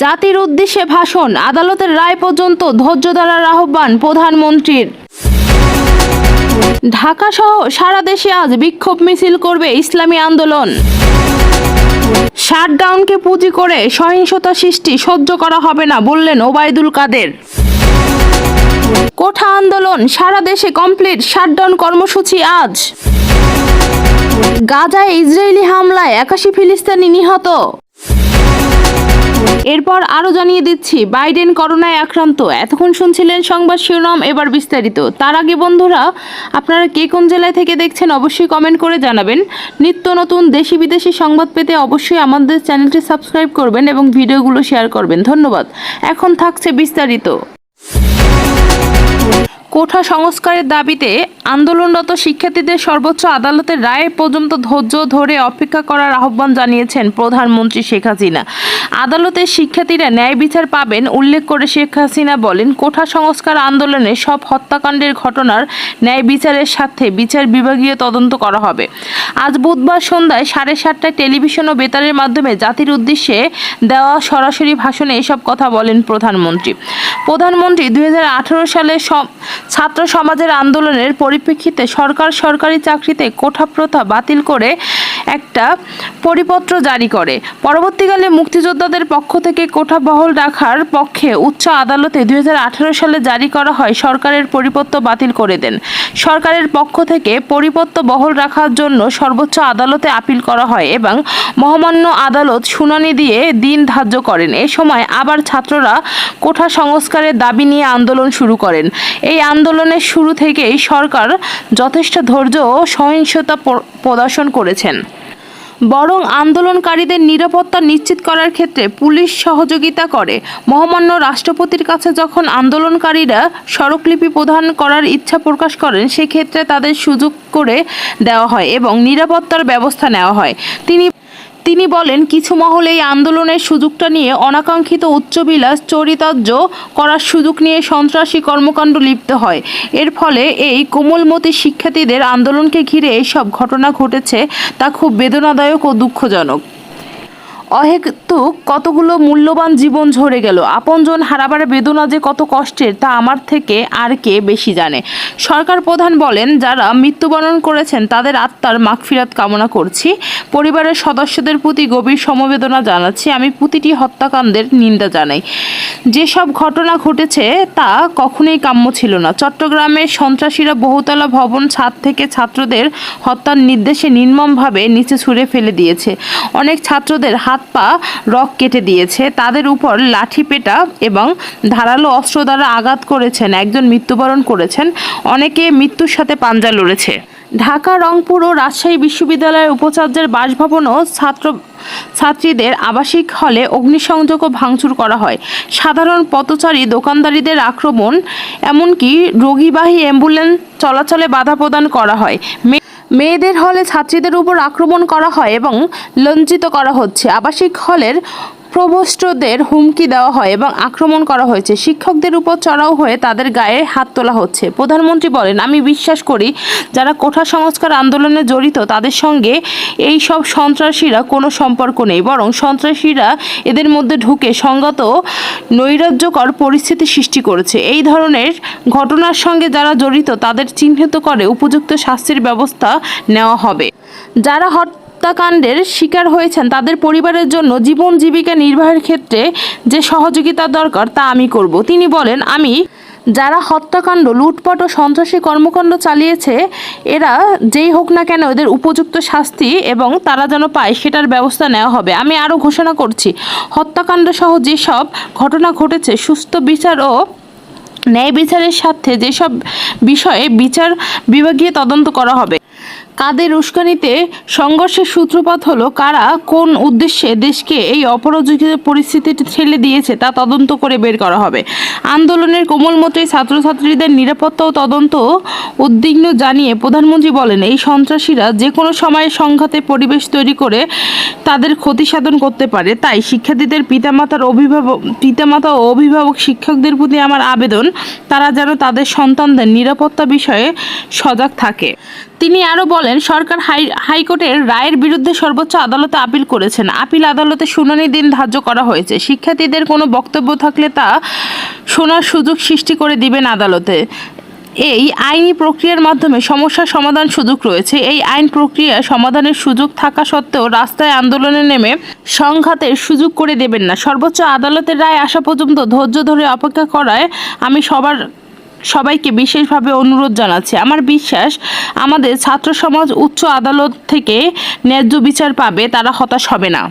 জাতির উদ্দেশ্যে ভাষণ, আদালতের রায় পর্যন্ত ধৈর্য ধরার আহ্বান প্রধানমন্ত্রীর। ঢাকা সহ সারা দেশে আজ বিক্ষোভ মিছিল করবে ইসলামী আন্দোলন। শাটডাউনকে পুঁজি করে সহিংসতা সৃষ্টি সহ্য করা হবে না বললেন ওবায়দুল কাদের। কোঠা আন্দোলন, সারা দেশে কমপ্লিট শাটডাউন কর্মসূচি আজ। গাজায় ইসরায়েলি হামলায় 81 ফিলিস্তিনি নিহত। এরপর আরো জানিয়ে দিচ্ছি বাইডেন করোনায় আক্রান্ত। এতক্ষণ শুনছিলেন সংবাদ শিরোনাম, এবার বিস্তারিত। তার আগে বন্ধুরা, আপনারা কে কোন জেলায় থেকে দেখছেন অবশ্যই কমেন্ট করে জানাবেন। নিত্য নতুন দেশি বিদেশি সংবাদ পেতে অবশ্যই আমাদের চ্যানেলটি সাবস্ক্রাইব করবেন এবং ভিডিওগুলো শেয়ার করবেন। ধন্যবাদ। এখন থাকছে বিস্তারিত। কোঠা সংস্কারের দাবিতে আন্দোলনরত শিক্ষার্থীদের সর্বোচ্চ আদালতের রায় পর্যন্ত ধৈর্য ধরে অপেক্ষা করার আহ্বান জানিয়েছেন প্রধানমন্ত্রী শেখ হাসিনা। আদালতের শিক্ষার্থীরা ন্যায় বিচার পাবেন উল্লেখ করে শেখ হাসিনা বলেন, কোঠা সংস্কার আন্দোলনে সব হত্যাকাণ্ডের ঘটনার ন্যায় বিচারের সাথে বিচার বিভাগীয় তদন্ত করা হবে। আজ বুধবার সন্ধ্যায় 7:30টায় টেলিভিশন ও বেতারের মাধ্যমে জাতির উদ্দেশ্যে দেওয়া সরাসরি ভাষণে এসব কথা বলেন প্রধানমন্ত্রী। 2018 সালে ছাত্র সমাজের আন্দোলনের পরিপ্রেক্ষিতে সরকার সরকারি চাকরিতে কোঠা প্রথা বাতিল করে একটা পরিপত্র জারি করে। পরবর্তীকালে মুক্তিযোদ্ধাদের পক্ষ থেকে কোঠা বহাল রাখার পক্ষে উচ্চ আদালতে 2018 সালে জারি করা হয় সরকারের পরিপত্র বাতিল করে দেন। সরকারের পক্ষ থেকে পরিপত্র বহাল রাখার জন্য সর্বোচ্চ আদালতে আপিল করা হয় এবং মহামান্য আদালত শুনানি দিয়ে দিন ধার্য করেন। এ সময় আবার ছাত্ররা কোঠা সংস্কারের দাবি নিয়ে আন্দোলন শুরু করেন। এই আন্দোলনের শুরু থেকেই সরকার যথেষ্ট ধৈর্য ও সহিংসতা প্রদর্শন করেছেন। বরং আন্দোলনকারীদের নিরাপত্তা নিশ্চিত করার ক্ষেত্রে পুলিশ সহযোগিতা করে। মহামান্য রাষ্ট্রপতির কাছে যখন আন্দোলনকারীরা স্মারকলিপি প্রদান করার ইচ্ছা প্রকাশ করেন, সেক্ষেত্রে তাদের সুযোগ করে দেওয়া হয় এবং নিরাপত্তার ব্যবস্থা নেওয়া হয়। তিনি বলেন, কিছু মহল এই আন্দোলনের সুযোগটা নিয়ে অনাকাঙ্ক্ষিত উচ্চবিলাস চরিতার্য করার সুযোগ নিয়ে সন্ত্রাসী কর্মকাণ্ড লিপ্ত হয়। এর ফলে এই কোমলমতি শিক্ষার্থীদের আন্দোলনকে ঘিরে এইসব ঘটনা ঘটেছে, তা খুব বেদনাদায়ক ও দুঃখজনক। অহেতুক কতগুলো মূল্যবান জীবন ঝরে গেল। আপনজন হারাবার বেদনা যে কত কষ্টের তা আমার থেকে আর কে বেশি জানে। সরকার প্রধান বলেন, যারা মৃত্যুবরণ করেছেন তাদের আত্মার মাগফিরাত কামনা করছি। পরিবারের সদস্যদের প্রতি গভীর সমবেদনা জানাচ্ছি। আমি প্রতিটি হত্যাকাণ্ডের নিন্দা জানাই। যেসব ঘটনা ঘটেছে তা কখনোই কাম্য ছিল না। চট্টগ্রামের সন্ত্রাসীরা বহুতলা ভবন ছাদ থেকে ছাত্রদের হত্যার নির্দেশে নির্মমভাবে নিচে ছুঁড়ে ফেলে দিয়েছে। অনেক ছাত্রদের হাত পা রক কেটে দিয়েছে। তাদের উপর লাঠি পেটা এবং ধারালো অস্ত্র দ্বারা আঘাত করেছেন। একজন মৃত্যুবরণ করেছেন, অনেকে মৃত্যুর সাথে পাঞ্জা লড়েছে। ঢাকা, রংপুর ও রাজশাহী বিশ্ববিদ্যালয়ের উপাচার্যের বাসভবন ও ছাত্রীদের আবাসিক হলে অগ্নিসংযোগ ও ভাঙচুর করা হয়। সাধারণ পথচারী দোকানদারীদের আক্রমণ, এমনকি রোগীবাহী অ্যাম্বুলেন্স চলাচলে বাধা প্রদান করা হয়। মেয়েদের হলে ছাত্রীদের উপর আক্রমণ করা হয় এবং লজ্জিত করা হচ্ছে। আবাসিক হলের প্রভোস্টদের হুমকি দেওয়া হয় এবং আক্রমণ করা হয়েছে। শিক্ষকদের উপর চড়াও হয়ে তাদের গায়ে হাত তোলা হচ্ছে। প্রধানমন্ত্রী বলেন, আমি বিশ্বাস করি যারা কোঠা সংস্কার আন্দোলনে জড়িত তাদের সঙ্গে এই সব সন্ত্রাসীরা কোনো সম্পর্ক নেই, বরং সন্ত্রাসীরা এদের মধ্যে ঢুকে সংগত নৈরাজ্যকর পরিস্থিতি সৃষ্টি করেছে। এই ধরনের ঘটনার সঙ্গে যারা জড়িত তাদের চিহ্নিত করে উপযুক্ত শাস্তির ব্যবস্থা নেওয়া হবে। যারা হত্যাকাণ্ডের শিকার হয়েছেন তাদের পরিবারের জন্য জীবন জীবিকা নির্বাহের ক্ষেত্রে যে সহযোগিতা দরকার তা আমি করব। তিনি বলেন, যারা হত্যাকাণ্ড, লুটপাট ও সন্ত্রাসী কর্মকাণ্ড চালিয়েছে এরা যেই হোক না কেন এদের উপযুক্ত শাস্তি এবং তারা যেন পায় সেটার ব্যবস্থা নেওয়া হবে। আমি আরও ঘোষণা করছি, হত্যাকাণ্ড সহ যেসব ঘটনা ঘটেছে সুস্থ বিচার ও ন্যায় বিচারের সাথে যেসব বিষয়ে বিচার বিভাগীয় তদন্ত করা হবে। কাদের উস্কানিতে সংঘর্ষের সূত্রপাত হলো, কারা কোন উদ্দেশ্যে দেশকে এই অপরাজিত পরিস্থিতিতে ঠেলে দিয়েছে তা তদন্ত করে বের করা হবে। আন্দোলনের কোমলমতি ছাত্রছাত্রীদের নিরাপত্তা ও তদন্ত উদ্বিগ্ন জানিয়ে প্রধানমন্ত্রী বলেন, এই সন্ত্রাসীরা যে কোনো সময়ে সংঘাতের পরিবেশ তৈরি করে তাদের ক্ষতি সাধন করতে পারে। তাই শিক্ষার্থীদের পিতামাতা ও অভিভাবক শিক্ষকদের প্রতি আমার আবেদন, তারা যেন তাদের সন্তানদের নিরাপত্তা বিষয়ে সজাগ থাকে। তিনি আরও বলেন, সরকার হাইকোর্টের রায়ের বিরুদ্ধে সর্বোচ্চ আদালতে আপিল করেছেন। আপিল আদালতে শুনানির দিন ধার্য করা হয়েছে। শিক্ষার্থীদের কোনো বক্তব্য থাকলে তা শোনার সুযোগ সৃষ্টি করে দিবেন আদালতে। এই আইনি প্রক্রিয়ার মাধ্যমে সমস্যার সমাধান সুযোগ রয়েছে। এই আইন প্রক্রিয়া সমাধানের সুযোগ থাকা সত্ত্বেও রাস্তায় আন্দোলনে নেমে সংঘাতের সুযোগ করে দেবেন না। সর্বোচ্চ আদালতের রায় আসা পর্যন্ত ধৈর্য ধরে অপেক্ষা করায় আমি সবাইকে বিশেষভাবে অনুরোধ জানাচ্ছি। আমার বিশ্বাস, আমাদের ছাত্র সমাজ উচ্চ আদালত থেকে ন্যায্য বিচার পাবে, তারা হতাশ হবে না।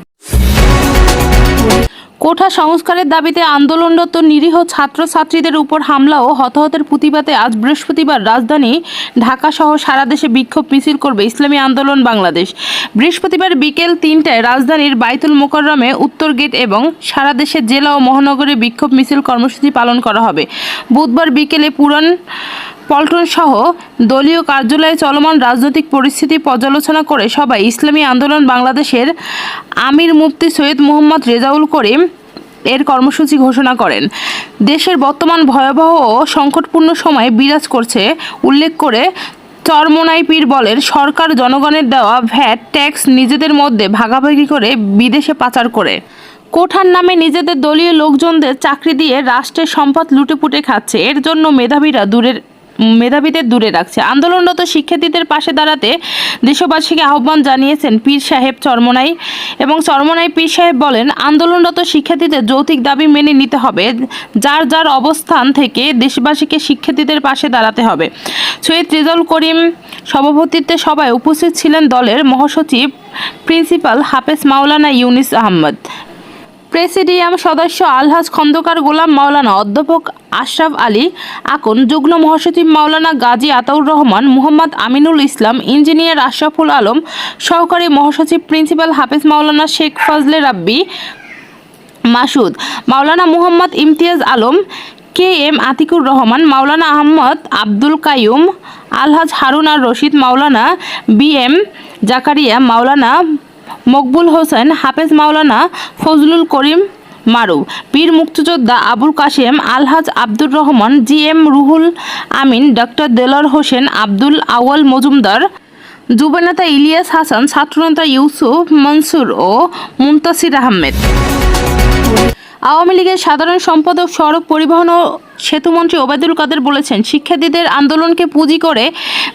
কোঠা সংস্কারের দাবিতে আন্দোলনরত নিরীহ ছাত্রছাত্রীদের উপর হামলা ও হতাহতের প্রতিবাদে আজ বৃহস্পতিবার রাজধানী ঢাকাসহ সারা দেশে বিক্ষোভ মিছিল করবে ইসলামী আন্দোলন বাংলাদেশ। বৃহস্পতিবার বিকেল ৩টায় রাজধানীর বাইতুল মোকাররমে উত্তর গেট এবং সারা দেশের জেলা ও মহানগরে বিক্ষোভ মিছিল কর্মসূচি পালন করা হবে। বুধবার বিকেলে পল্টন সহ দলীয় কার্যালয়ে চলমান রাজনৈতিক পরিস্থিতি পর্যালোচনা করে সবাই ইসলামী আন্দোলন বাংলাদেশের আমির মুফতি সৈয়দ মোহাম্মদ রেজাউল করিম এর কর্মসূচি ঘোষণা করেন। দেশের বর্তমান ভয়াবহ ও সংকটপূর্ণ সময় বিরাজ করছে উল্লেখ করে চরমোনাই পীর বলেন, সরকার জনগণের দেওয়া ভ্যাট ট্যাক্স নিজেদের মধ্যে ভাগাভাগি করে বিদেশে পাচার করে কোঠার নামে নিজেদের দলীয় লোকজনদের চাকরি দিয়ে রাষ্ট্রের সম্পদ লুটেপুটে খাচ্ছে। এর জন্য মেধাবীদের দূরে রাখছে। আন্দোলনরত শিক্ষার্থীদের পাশে দাঁড়াতে দেশবাসীকে আহ্বান জানিয়েছেন পীর সাহেব চরমোনাই। এবং চরমোনাই পীর সাহেব বলেন, আন্দোলনরত শিক্ষার্থীদের যৌক্তিক দাবি মেনে নিতে হবে। যার যার অবস্থান থেকে দেশবাসীকে শিক্ষার্থীদের পাশে দাঁড়াতে হবে। সৈয়দ রেজাউল করিম সভাপতিত্বে সভায় উপস্থিত ছিলেন দলের মহাসচিব প্রিন্সিপাল হাফেজ মাওলানা ইউনুস আহমদ, প্রেসিডিয়াম সদস্য আলহাজ খন্দকার গোলাম মাওলানা, অধ্যাপক আশরাফ আলী আকন, যুগ্ম মহাসচিব মাওলানা গাজী আতাউর রহমান, মুহাম্মদ আমিনুল ইসলাম, ইঞ্জিনিয়ার আশরাফুল আলম, সহকারী মহাসচিব প্রিন্সিপাল হাফেজ মাওলানা শেখ ফজলে রাব্বি মাসুদ, মাওলানা মুহাম্মদ ইমতিয়াজ আলম, KM আতিকুর রহমান, মাওলানা আহমদ আব্দুল কাইয়ুম, আলহাজ হারুন আর রশিদ, মাওলানা BM জাকারিয়া, মাওলানা মকবুল হোসেন, হাফেজ মাওলানা ফজলুল করিম মারু, পীর মুক্তিযোদ্ধা আবুল কাশেম, আলহাজ আব্দুর রহমান, GM রুহুল আমিন, ডক্টর দেলোয়ার হোসেন, আব্দুল আউয়াল মজুমদার, যুবনেতা ইলিয়াস হাসান, ছাত্রনেতা ইউসুফ মনসুর ও মুনতাসির আহমেদ। আওয়ামী লীগের সাধারণ সম্পাদক সড়ক পরিবহন ও সেতুমন্ত্রী ওবায়দুল কাদের বলেছেন, শিক্ষার্থীদের আন্দোলনকে পুঁজি করে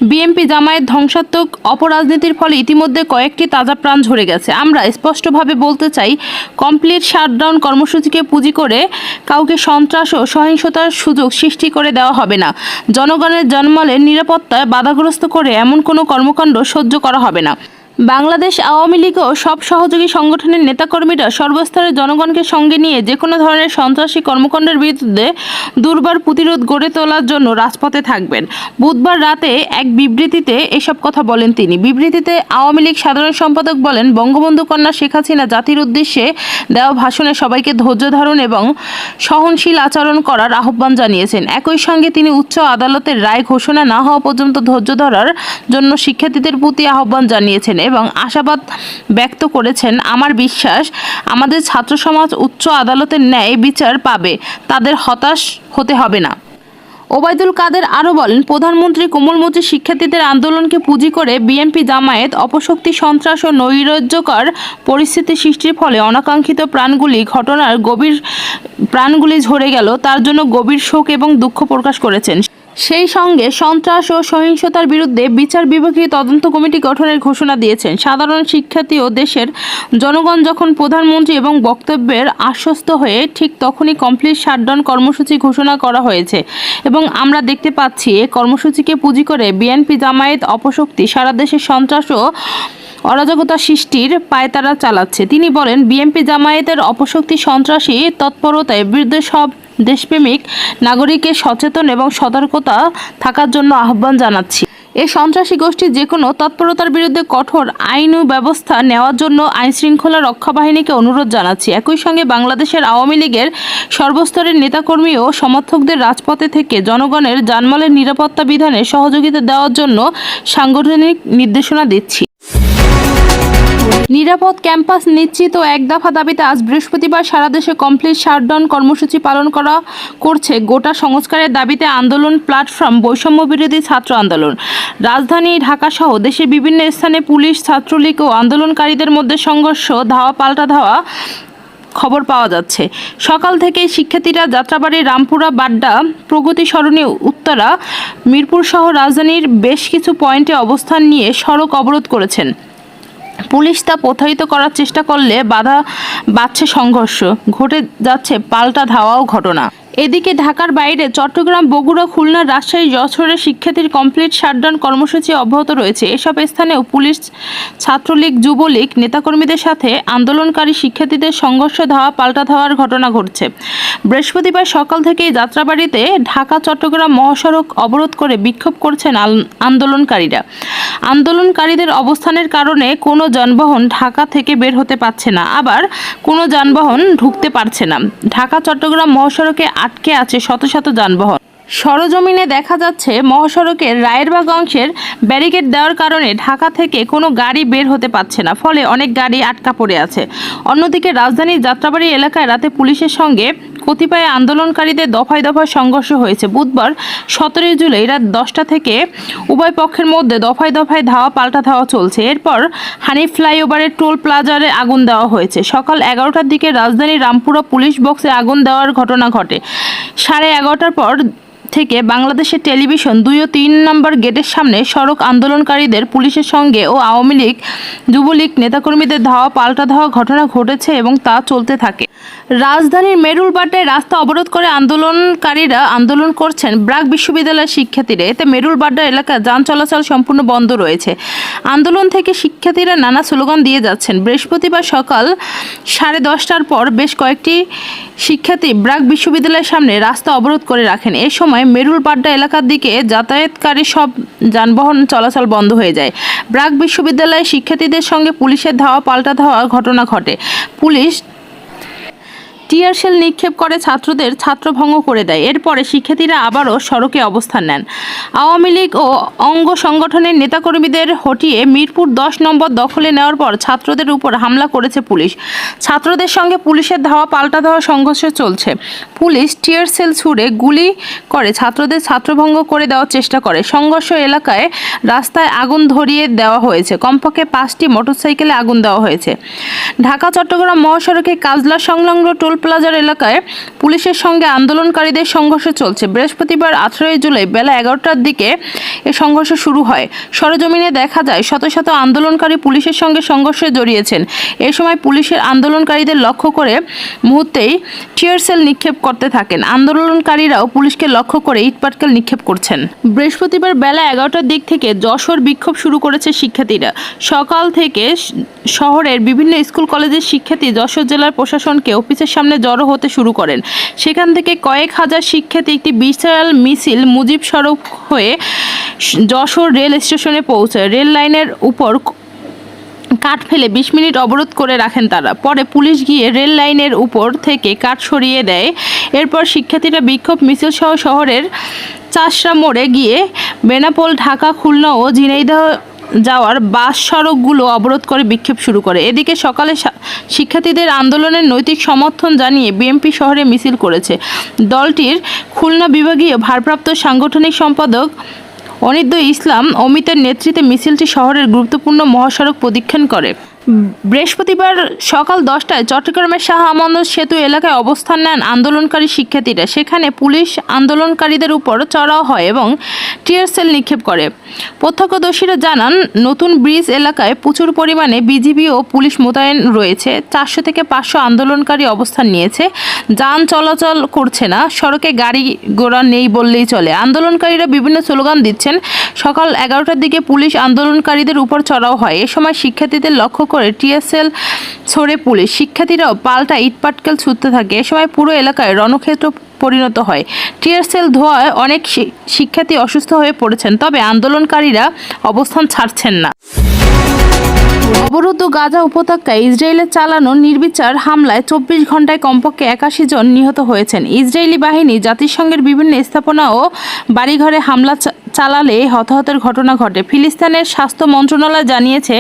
বিএনপি জামায়াত ধ্বংসাত্মক অপরাজনীতির ফলে ইতিমধ্যে কয়েকটি তাজা প্রাণ ঝরে গেছে। আমরা স্পষ্টভাবে বলতে চাই, কমপ্লিট শাটডাউন কর্মসূচিকে পুঁজি করে কাউকে সন্ত্রাস ও সহিংসতার সুযোগ সৃষ্টি করে দেওয়া হবে না। জনগণের জনমালের নিরাপত্তায় বাধাগ্রস্ত করে এমন কোনো কর্মকাণ্ড সহ্য করা হবে না। বাংলাদেশ আওয়ামী লীগ ও সব সহযোগী সংগঠনের নেতাকর্মীরা সর্বস্তরের জনগণকে সঙ্গে নিয়ে যে কোনো ধরনের সন্ত্রাসী কর্মকাণ্ডের বিরুদ্ধে দুর্বার প্রতিরোধ গড়ে তোলার জন্য রাজপথে থাকবেন। বুধবার রাতে এক বিবৃতিতে এসব কথা বলেন তিনি। বিবৃতিতে আওয়ামী লীগ সাধারণ সম্পাদক বলেন, বঙ্গবন্ধু কন্যা শেখ হাসিনা জাতির উদ্দেশ্যে দেওয়া ভাষণে সবাইকে ধৈর্য ধারণ এবং সহনশীল আচরণ করার আহ্বান জানিয়েছেন। একই সঙ্গে তিনি উচ্চ আদালতের রায় ঘোষণা না হওয়া পর্যন্ত ধৈর্য ধরার জন্য শিক্ষার্থীদের প্রতি আহ্বান জানিয়েছেন এবং আশাবাদ ব্যক্ত করেছেন, আমার বিশ্বাস, আমাদের ছাত্র সমাজ উচ্চ আদালতের ন্যায় বিচার পাবে, তাদের হতাশ হতে হবে না। ওবায়দুল কাদের আরও বলেন, প্রধানমন্ত্রী কোমলমতি শিক্ষার্থীদের আন্দোলনকে পুঁজি করে বিএনপি জামায়াত অপশক্তি, সন্ত্রাস ও নৈরাজ্যকর পরিস্থিতি সৃষ্টির ফলে অনাকাঙ্ক্ষিত প্রাণগুলি ঝরে গেল, তার জন্য গভীর শোক এবং দুঃখ প্রকাশ করেছেন। সেই সঙ্গে সন্ত্রাস ও সহিংসতার বিরুদ্ধে বিচার বিভাগীয় তদন্ত কমিটি গঠনের ঘোষণা দিয়েছেন। সাধারণ শিক্ষার্থী ও দেশের জনগণ যখন প্রধানমন্ত্রী এবং বক্তব্যের আশ্বস্ত হয়ে ঠিক তখনই কমপ্লিট শাটডাউন কর্মসূচি ঘোষণা করা হয়েছে এবং আমরা দেখতে পাচ্ছি এই কর্মসূচিকে পুঁজি করে বিএনপি জামায়াত অপশক্তি সারা দেশে সন্ত্রাস ও অরাজকতা সৃষ্টির পায়তারা চালাচ্ছে। তিনি বলেন, বিএনপি জামায়াতের অপশক্তি সন্ত্রাসী তৎপরতার বিরুদ্ধে সব দেশপ্রেমিক নাগরিকের সচেতন এবং সতর্কতা থাকার জন্য আহ্বান জানাচ্ছি। এই সন্ত্রাসী গোষ্ঠীর যে কোনো তৎপরতার বিরুদ্ধে কঠোর আইনি ব্যবস্থা নেওয়ার জন্য আইনশৃঙ্খলা রক্ষা বাহিনীকে অনুরোধ জানাচ্ছি। একই সঙ্গে বাংলাদেশের আওয়ামী লীগের সর্বস্তরের নেতাকর্মী ও সমর্থকদের রাজপথে থেকে জনগণের জানমালের নিরাপত্তা বিধানে সহযোগিতা দেওয়ার জন্য সাংগঠনিক নির্দেশনা দিচ্ছি। নিরাপদ ক্যাম্পাস নিশ্চিত ও এক দফা দাবিতে আজ বৃহস্পতিবার সারা দেশে কমপ্লিট শাটডাউন কর্মসূচি পালন করছে গোটা সংস্কারের দাবিতে আন্দোলন প্ল্যাটফর্ম বৈষম্য বিরোধী ছাত্র আন্দোলন। রাজধানী ঢাকা সহ দেশের বিভিন্ন স্থানে পুলিশ, ছাত্রলীগ ও আন্দোলনকারীদের মধ্যে সংঘর্ষ, ধাওয়া পাল্টা ধাওয়া খবর পাওয়া যাচ্ছে। সকাল থেকেই শিক্ষার্থীরা যাত্রাবাড়ি, রামপুরা, বাড্ডা, প্রগতি সরণি, উত্তরা, মিরপুর সহ রাজধানীর বেশ কিছু পয়েন্টে অবস্থান নিয়ে সড়ক অবরোধ করেছেন। পুলিশ তা প্রতিহত করার চেষ্টা করলে বাড়ছে সংঘর্ষ, ঘটে যাচ্ছে পাল্টা ধাওয়াও ঘটনা। এদিকে ঢাকার বাইরে চট্টগ্রাম, বগুড়া, খুলনা, রাজশাহী, যশোরের শিক্ষার্থীর কমপ্লিট শাটডাউন কর্মসূচি অব্যাহত রয়েছে। এসব স্থানেও পুলিশ, ছাত্রলীগ, যুবলীগ নেতাকর্মীদের সাথে আন্দোলনকারী শিক্ষার্থীদের সংঘর্ষ, ধাওয়া পাল্টা ধাওয়ার ঘটনা ঘটছে। বৃহস্পতিবার সকাল থেকেই যাত্রাবাড়িতে ঢাকা চট্টগ্রাম মহাসড়ক অবরোধ করে বিক্ষোভ করছেন আন্দোলনকারীরা। আন্দোলনকারীদের অবস্থানের কারণে কোনো যানবাহন ঢাকা থেকে বের হতে পারছে না, আবার কোনো যানবাহন ঢুকতে পারছে না। ঢাকা চট্টগ্রাম মহাসড়কে আটকে আছে শত শত যানবাহন। সরজমিনে দেখা যাচ্ছে মহাসড়কের রায়েরবাগ অংশের ব্যারিকেড দেওয়ার কারণে ঢাকা থেকে কোনো গাড়ি বের হতে পারছে না, ফলে অনেক গাড়ি আটকা পড়ে আছে। অন্যদিকে রাজধানীর যাত্রাবাড়ি এলাকায় রাতে পুলিশের সঙ্গে কতিপয় আন্দোলনকারীদের দফায় দফায় সংঘর্ষ হয়েছে। বুধবার 17 জুলাই রাত 10টা থেকে উভয় পক্ষের মধ্যে দফায় দফায় ধাওয়া পাল্টা ধাওয়া চলছে। এরপর হানিফ ফ্লাইওভারের টোল প্লাজারে আগুন দেওয়া হয়েছে। সকাল 11টার দিকে রাজধানীর রামপুরা পুলিশ বক্সে আগুন দেওয়ার ঘটনা ঘটে। 11:30টার পর থেকে বাংলাদেশের টেলিভিশন 2 ও 3 নম্বর গেটের সামনে সড়ক আন্দোলনকারীদের পুলিশের সঙ্গে ও আওয়ামী লীগ, যুবলীগ নেতাকর্মীদের ধাওয়া পাল্টা ধাওয়া ঘটনা ঘটেছে এবং তা চলতে থাকে। রাজধানীর মেরুলবাড্ডায় রাস্তা অবরোধ করে আন্দোলনকারীরা আন্দোলন করছেন ব্র্যাক বিশ্ববিদ্যালয়ের শিক্ষার্থীরা। এতে মেরুলবাড্ডা এলাকায় যান চলাচল সম্পূর্ণ বন্ধ রয়েছে। আন্দোলন থেকে শিক্ষার্থীরা নানা স্লোগান দিয়ে যাচ্ছেন। বৃহস্পতিবার সকাল 10:30টার পর বেশ কয়েকটি শিক্ষার্থী ব্র্যাক বিশ্ববিদ্যালয়ের সামনে রাস্তা অবরোধ করে রাখেন। এ সময় মেরুলবাড্ডা এলাকার দিকে যাতায়াতকারী সব যানবাহন চলাচল বন্ধ হয়ে যায়। ব্র্যাক বিশ্ববিদ্যালয়ের শিক্ষার্থীদের সঙ্গে পুলিশের ধাওয়া পাল্টা ধাওয়া ঘটনা ঘটে। পুলিশ টিয়ার শেল নিক্ষেপ করে ছাত্রদের ছত্রভঙ্গ করে দেয়। এরপরে শিক্ষার্থীরা আবারও সড়কে অবস্থান নেন। আওয়ামী লীগ ও অঙ্গ সংগঠনের নেতাকর্মীদের হটিয়ে মিরপুর 10 নম্বর দখলে নেওয়ার পর ছাত্রদের উপর হামলা করেছে পুলিশ। ছাত্রদের সঙ্গে পুলিশের ধাওয়া পাল্টা ধাওয়া সংঘর্ষ চলছে। পুলিশ টিয়ার শেল ছুড়ে গুলি করে ছাত্রদের ছত্রভঙ্গ করে দেওয়ার চেষ্টা করে। সংঘর্ষ এলাকায় রাস্তায় আগুন ধরিয়ে দেওয়া হয়েছে। কমপক্ষে 5টি মোটরসাইকেলে আগুন দেওয়া হয়েছে। ঢাকা চট্টগ্রাম মহাসড়কে কাজলা সংলগ্ন টোল প্লাজার এলাকায় পুলিশের সঙ্গে আন্দোলনকারীদের সংঘর্ষ চলছে। বৃহস্পতিবার 18 জুলাই বেলা 11টার দিকে এ সংঘর্ষ শুরু হয়। সরজমিনে দেখা যায় শত শত আন্দোলনকারী পুলিশের সঙ্গে সংঘর্ষে জড়িয়েছেন। এ সময় পুলিশের আন্দোলনকারীদের লক্ষ্য করে মুহূর্তেই টিয়ার সেল নিক্ষেপ করতে থাকেন। আন্দোলনকারীরাও পুলিশকে লক্ষ্য করে ইটপাটকেল নিক্ষেপ করছেন। বৃহস্পতিবার বেলা 11টার দিক থেকে যশোর বিক্ষোভ শুরু করেছে শিক্ষার্থীরা। সকাল থেকে শহরের বিভিন্ন স্কুল কলেজের শিক্ষার্থী যশোর জেলার প্রশাসনকে অফিসের সামনে জড়ো হতে শুরু করেন। সেখান থেকে কয়েক হাজার শিক্ষার্থী একটি বিশাল মিছিল মুজিব সড়ক হয়ে যশোর রেল স্টেশনে পৌঁছায়। রেল লাইনের উপর কাঠ ফেলে 20 মিনিট অবরোধ করে রাখেন তারা। পরে পুলিশ গিয়ে রেল লাইনের উপর থেকে কাঠ সরিয়ে দেয়। এরপর শিক্ষার্থীরা বিক্ষোভ মিছিল সহ শহরের চাষরা মোড়ে গিয়ে বেনাপোল, ঢাকা, খুলনা ও ঝিনাইদহ যাওয়ার বাস সড়কগুলো অবরোধ করে বিক্ষোভ শুরু করে। এদিকে সকালে শিক্ষার্থীদের আন্দোলনের নৈতিক সমর্থন জানিয়ে বিএনপি শহরে মিছিল করেছে। দলটির খুলনা বিভাগীয় ভারপ্রাপ্ত সাংগঠনিক সম্পাদক অনিদ্য ইসলাম অমিতের নেতৃত্বে মিছিলটি শহরের গুরুত্বপূর্ণ মহাসড়ক প্রদক্ষিণ করে। বৃহস্পতিবার সকাল 10টায় চট্টগ্রামের শাহ আমানত সেতু এলাকায় অবস্থান নেন আন্দোলনকারী শিক্ষার্থীরা। সেখানে পুলিশ আন্দোলনকারীদের উপর চড়াও হয় এবং টিয়ার সেল নিক্ষেপ করে। প্রত্যক্ষদর্শীরা জানান, নতুন ব্রিজ এলাকায় প্রচুর পরিমাণে বিজিবি ও পুলিশ মোতায়েন রয়েছে। 400 থেকে 500 আন্দোলনকারী অবস্থান নিয়েছে। যান চলাচল করছে না, সড়কে গাড়ি ঘোড়া নেই বললেই চলে। আন্দোলনকারীরা বিভিন্ন স্লোগান দিচ্ছেন। সকাল 11টার দিকে পুলিশ আন্দোলনকারীদের উপর চড়াও হয়। এ সময় শিক্ষার্থীদের লক্ষ্য করে টিয়ার সেল ছোড়ে পুলিশ। শিক্ষার্থীরাও পাল্টা ইটপাটকেল ছুটতে থাকে। এ সময় পুরো এলাকায় রণক্ষেত্র পরিণত হয়। টিয়ার সেল ধোঁয়ায় অনেক শিক্ষার্থী অসুস্থ হয়ে পড়েছেন, তবে আন্দোলনকারীরা অবস্থান ছাড়ছেন না। অবরুদ্ধ গাজা উপত্যকায় ইসরায়েলের চালানো নির্বিচার হামলায় 24 ঘন্টায় কমপক্ষে 81 জন নিহত হয়েছেন। ইসরায়েলি বাহিনী জাতিসংঘের বিভিন্ন স্থাপনা ও বাড়িঘরে হামলা চালালে হতাহতের ঘটনা ঘটে। ফিলিস্তিনের স্বাস্থ্য মন্ত্রণালয় জানিয়েছে,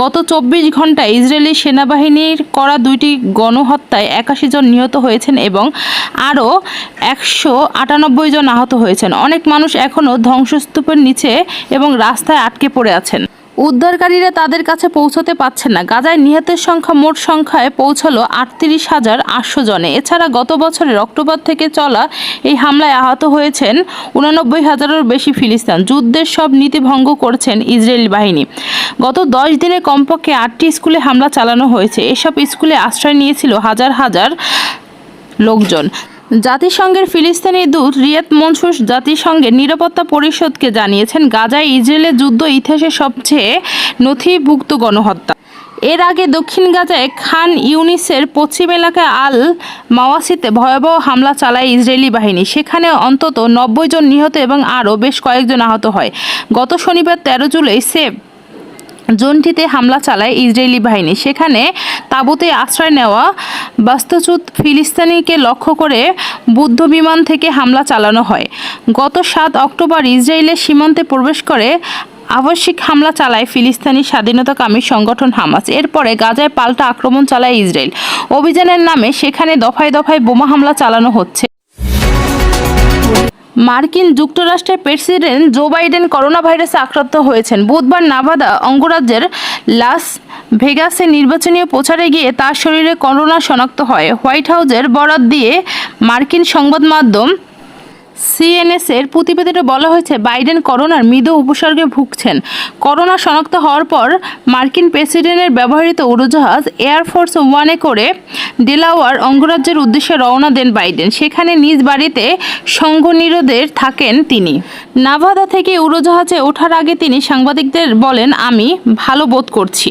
গত 24 ঘন্টায় ইসরায়েলি সেনাবাহিনীর করা 2টি গণহত্যায় 81 জন নিহত হয়েছেন এবং আরও 198 জন আহত হয়েছেন। অনেক মানুষ এখনও ধ্বংসস্তূপের নিচে এবং রাস্তায় আটকে পড়ে আছেন। উদ্ধারকারীরা তাদের কাছে পৌঁছতে পারছেন না। গাজায় নিহতের সংখ্যা মোট সংখ্যায় পৌঁছালো 38,800 জনে। এছাড়া গত বছরের অক্টোবর থেকে চলা এই হামলায় আহত হয়েছেন 89,000-এরও বেশি ফিলিস্তিন। যুদ্ধের সব নীতি ভঙ্গ করেছেন ইসরায়েলি বাহিনী। গত 10 দিনে কমপক্ষে 8টি স্কুলে হামলা চালানো হয়েছে। এসব স্কুলে আশ্রয় নিয়েছিল হাজার হাজার লোকজন। জাতিসংঘের ফিলিস্তিনি দূত রিয়াদ মনসুর জাতিসংঘের নিরাপত্তা পরিষদকে জানিয়েছেন, গাজায় ইসরায়েলের যুদ্ধ ইতিহাসের সবচেয়ে নথিভুক্ত গণহত্যা। এর আগে দক্ষিণ গাজায় খান ইউনিসের পশ্চিম এলাকায় আল মাওয়াসিতে ভয়াবহ হামলা চালায় ইসরায়েলি বাহিনী। সেখানে অন্তত 90 জন নিহত এবং আরও বেশ কয়েকজন আহত হয়। গত শনিবার 13 জুলাই সেভ জোনটিতে হামলা চালায় ইসরায়েলি বাহিনী। সেখানে তাঁবুতে আশ্রয় নেওয়া বাস্তুচ্যুত ফিলিস্তিনিকে লক্ষ্য করে যুদ্ধ বিমান থেকে হামলা চালানো হয়। গত 7 অক্টোবর ইসরায়েলের সীমান্তে প্রবেশ করে আবাসিক হামলা চালায় ফিলিস্তিনি স্বাধীনতাকামী সংগঠন হামাস। এরপরে গাজায় পাল্টা আক্রমণ চালায় ইসরায়েল। অভিযানের নামে সেখানে দফায় দফায় বোমা হামলা চালানো হচ্ছে। মার্কিন যুক্তরাষ্ট্রের প্রেসিডেন্ট জো বাইডেন করোনা ভাইরাসে আক্রান্ত হয়েছেন। বুধবার নাভাদা অঙ্গরাজ্যের লাস ভেগাসে নির্বাচনী প্রচারে গিয়ে তার শরীরে করোনা শনাক্ত হয়। হোয়াইট হাউসের বরাত দিয়ে মার্কিন সংবাদ মাধ্যম সিএনএসের প্রতিবেদনে বলা হয়েছে, বাইডেন করোনার মৃদু উপসর্গে ভুগছেন। করোনা শনাক্ত হওয়ার পর মার্কিন প্রেসিডেন্টের ব্যবহৃত উড়োজাহাজ এয়ারফোর্স ওয়ানে করে ডেলাওয়ার অঙ্গরাজ্যের উদ্দেশ্যে রওনা দেন বাইডেন। সেখানে নিজ বাড়িতে সঙ্গনিরোধে থাকেন তিনি। নাভাদা থেকে উড়োজাহাজে ওঠার আগে তিনি সাংবাদিকদের বলেন, আমি ভালো বোধ করছি।